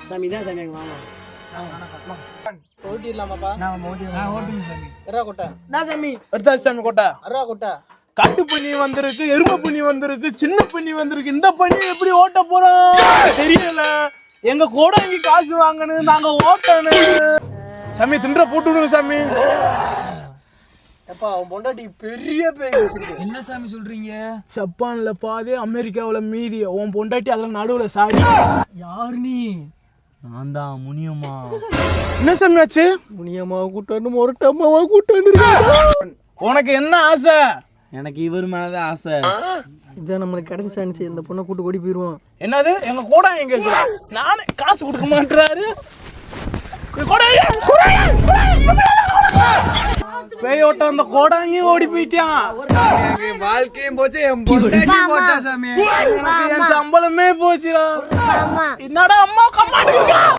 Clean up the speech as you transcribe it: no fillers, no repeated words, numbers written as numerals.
சாமி தான் சாமி வாங்க ஓட்டிடலாமாப்பா? ஓட்டுங்க சாமி. எறா கொட்டை நான் சாமி எடுத்தாச்சு சாமி கோட்டை. அரா கொட்டை காட்டு பண்ணி வந்திருக்கு, எருமை பண்ணி வந்திருக்கு, சின்ன பண்ணி வந்திருக்கு. இந்த பண்ணி எப்படி ஓட்ட போறோம் தெரியல. எங்க கூட இங்க காசு வாங்கணும், நாங்க ஓட்டணும். சாமி தின்ற போட்டு விடுங்க சாமி. அப்பா அவன் பொண்டாட்டி பெரிய பேய் வச்சிருக்கு. என்ன சாமி சொல்றீங்க? ஜப்பான்ல பாதி, அமெரிக்காவுல மீதி. உன் பொண்டாட்டி அதுல நடுவுல சாடி. யார் நீ? நான் தான் முனியம்மா. என்ன சாமி ஆச்சு? முனியம்மாவை கூட்டாந்து மொரட்டம்மாவை கூட்டாந்து. உனக்கு என்ன ஆசை? எனக்கு இவர் மேலதான் ஆசை. இதான் நம்மளுக்கு கிடைச்ச சான்ஸ். இந்த பொண்ணை கூட்டு ஓடி போயிருவோம். என்னது எங்க கூட எங்க இருக்கா? நானே காசு கொடுக்க மாட்டாரு. பேயோட்ட அந்த கோடாங்கி ஓடி போயிட்டான். வாழ்க்கையும் போச்சு, என் பொண்டாட்டி போட்டா சாமி. என் சம்பளமே போச்சுடா. என்னடா அம்மா கம்மாடு